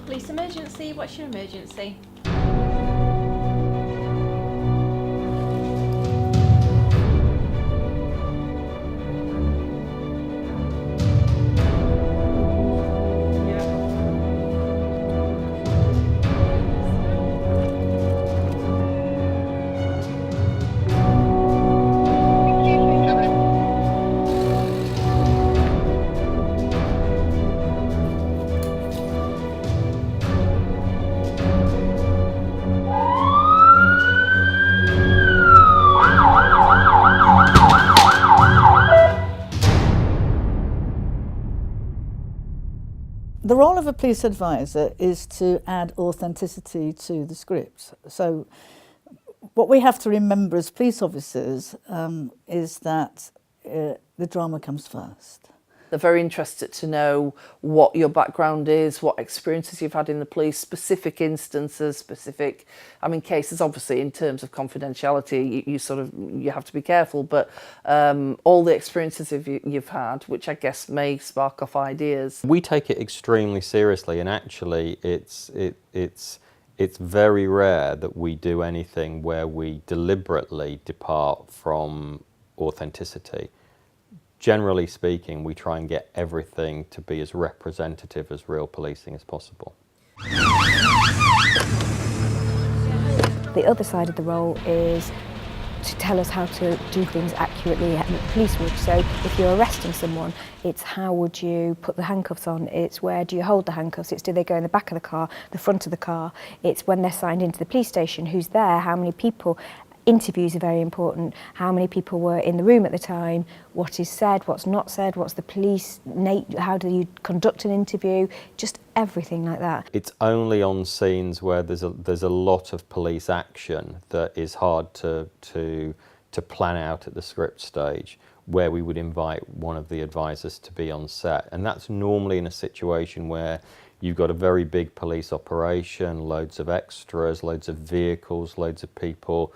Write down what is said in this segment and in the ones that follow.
Police emergency, what's your emergency? The role of a police advisor is to add authenticity to the script. So what we have to remember as police officers is that the drama comes first. They're very interested to know what your background is, what experiences you've had in the police, specific instances, specific, cases. Obviously, in terms of confidentiality, you have to be careful. But all the experiences you've had, which I guess may spark off ideas. We take it extremely seriously, and actually, it's very rare that we do anything where we deliberately depart from authenticity. Generally speaking, we try and get everything to be as representative as real policing as possible. The other side of the role is to tell us how to do things accurately at the police would. So if you're arresting someone, it's how would you put the handcuffs on, it's where do you hold the handcuffs, it's do they go in the back of the car, the front of the car, it's when they're signed into the police station, who's there, how many people. Interviews are very important. How many people were in the room at the time? What is said? What's not said? What's the police? How do you conduct an interview? Just everything like that. It's only on scenes where there's a lot of police action that is hard to plan out at the script stage, where we would invite one of the advisors to be on set, and that's normally in a situation where you've got a very big police operation, loads of extras, loads of vehicles, loads of people.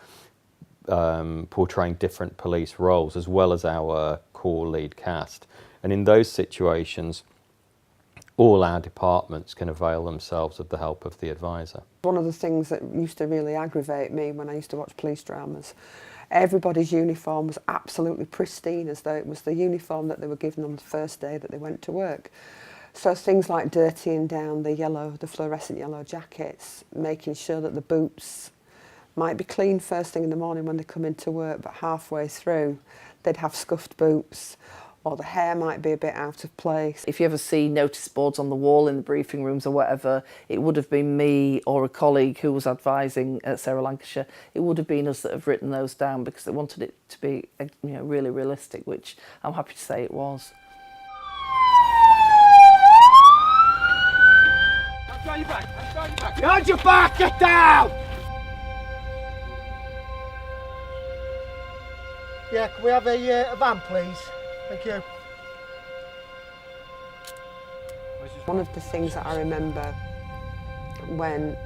Portraying different police roles, as well as our core lead cast. And in those situations, all our departments can avail themselves of the help of the advisor. One of the things that used to really aggravate me when I used to watch police dramas, everybody's uniform was absolutely pristine, as though it was the uniform that they were given on the first day that they went to work. So things like dirtying down the fluorescent yellow jackets, making sure that the boots might be clean first thing in the morning when they come into work, but halfway through they'd have scuffed boots, or the hair might be a bit out of place. If you ever see notice boards on the wall in the briefing rooms or whatever, it would have been me or a colleague who was advising at Sarah Lancashire. It would have been us that have written those down because they wanted it to be really realistic, which I'm happy to say it was. Behind your back! Behind your back! Get down! Yeah, can we have a van, please? Thank you. One of the things that I remember when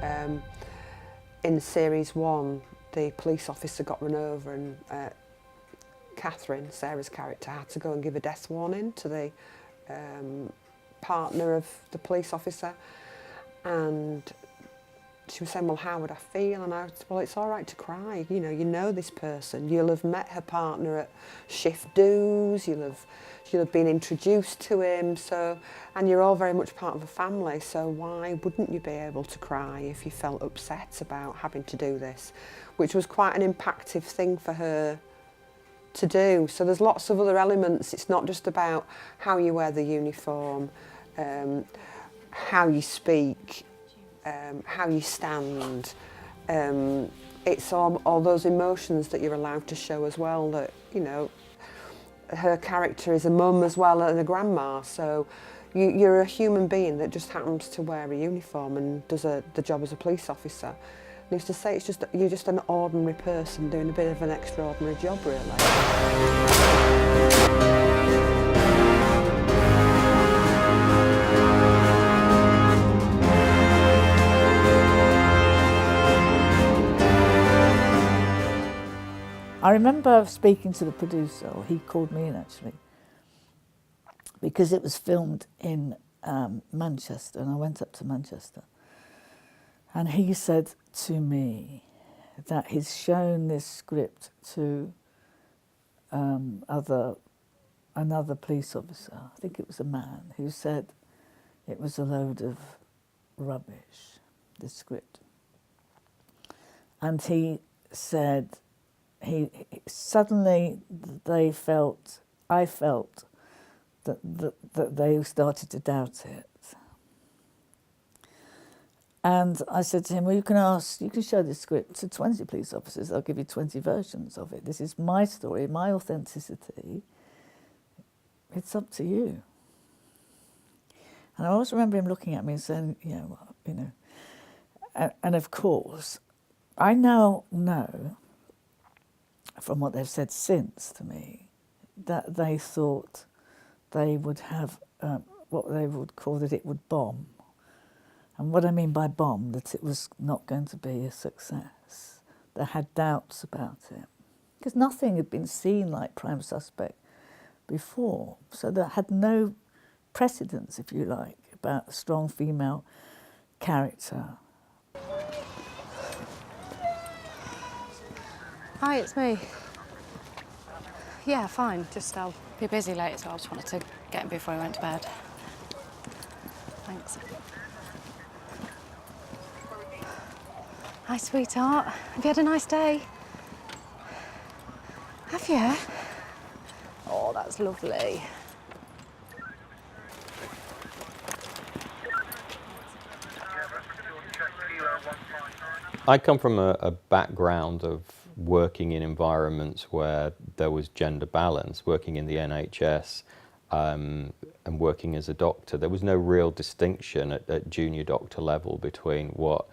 in series 1 the police officer got run over and Catherine, Sarah's character, had to go and give a death warning to the partner of the police officer, and she was saying, well, how would I feel? And I was, well, it's all right to cry. You know this person. You'll have met her partner at shift do's. You'll have been introduced to him. So, and you're all very much part of a family. So why wouldn't you be able to cry if you felt upset about having to do this? Which was quite an impactful thing for her to do. So there's lots of other elements. It's not just about how you wear the uniform, how you speak, how you stand. It's all those emotions that you're allowed to show as well, that, her character is a mum as well and a grandma, so you're a human being that just happens to wear a uniform and does the job as a police officer. And I used to say you're just an ordinary person doing a bit of an extraordinary job, really. I remember speaking to the producer, or he called me in actually, because it was filmed in Manchester, and I went up to Manchester. And he said to me that he's shown this script to another police officer, I think it was a man, who said it was a load of rubbish, this script. And he said, suddenly I felt that they started to doubt it. And I said to him, well, you can show this script to 20 police officers, I'll give you 20 versions of it. This is my story, my authenticity. It's up to you. And I always remember him looking at me and saying, and of course, I now know, from what they've said since to me, that they thought they would have what they would call that it would bomb. And what I mean by bomb, that it was not going to be a success. They had doubts about it. Because nothing had been seen like Prime Suspect before. So they had no precedence, if you like, about a strong female character. Hi, it's me. Yeah, fine. Just I'll be busy later, so I just wanted to get in before I went to bed. Thanks. Hi, sweetheart. Have you had a nice day? Have you? Oh, that's lovely. I come from a background of working in environments where there was gender balance, working in the NHS and working as a doctor. There was no real distinction at junior doctor level between what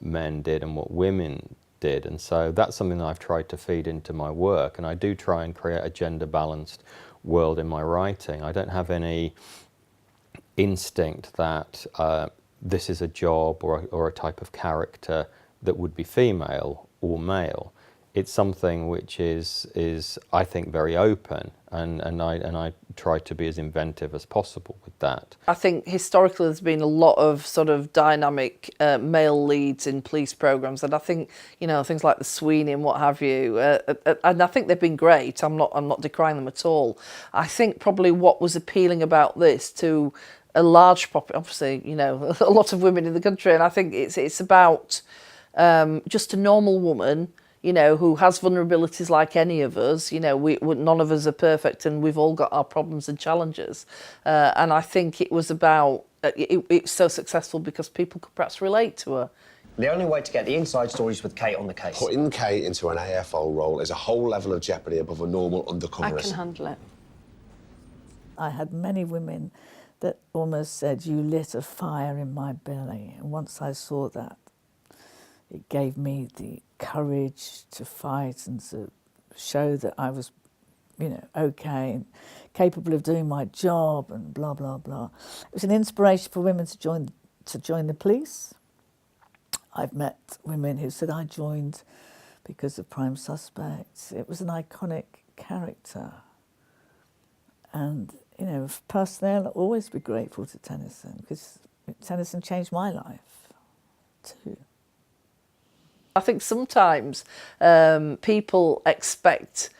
men did and what women did. And so that's something that I've tried to feed into my work. And I do try and create a gender balanced world in my writing. I don't have any instinct that this is a job or a type of character that would be female or male. It's something which is I think very open, and I try to be as inventive as possible with that. I think historically there's been a lot of sort of dynamic male leads in police programmes, and I think things like the Sweeney and what have you, and I think they've been great. I'm not decrying them at all. I think probably what was appealing about this to a large population, obviously a lot of women in the country, and I think it's about just a normal woman, who has vulnerabilities like any of us. None of us are perfect, and we've all got our problems and challenges. And I think it was about, it's so successful because people could perhaps relate to her. The only way to get the inside stories with Kate on the case. Putting Kate into an AFO role is a whole level of jeopardy above a normal undercover. I can handle it. I had many women that almost said, you lit a fire in my belly. And once I saw that, it gave me the courage to fight and to show that I was, okay and capable of doing my job and blah, blah, blah. It was an inspiration for women to join the police. I've met women who said, I joined because of Prime Suspect. It was an iconic character. And, personally, I'll always be grateful to Tennyson because Tennyson changed my life too. I think sometimes people expect,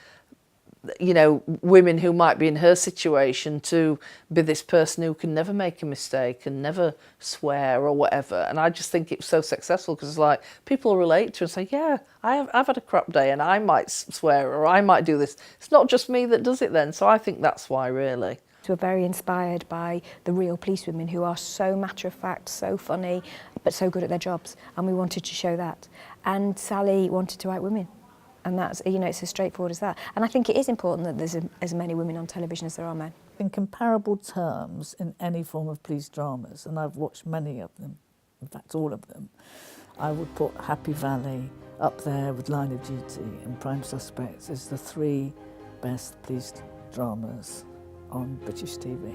women who might be in her situation to be this person who can never make a mistake and never swear or whatever. And I just think it's so successful because it's like people relate to her and say, yeah, I've had a crap day and I might swear or I might do this. It's not just me that does it then. So I think that's why, really. We're very inspired by the real policewomen who are so matter-of-fact, so funny, but so good at their jobs. And we wanted to show that. And Sally wanted to write women. And that's, it's as straightforward as that. And I think it is important that there's as many women on television as there are men. In comparable terms, in any form of police dramas, and I've watched many of them, in fact all of them, I would put Happy Valley up there with Line of Duty and Prime Suspects as the 3 best police dramas on British TV.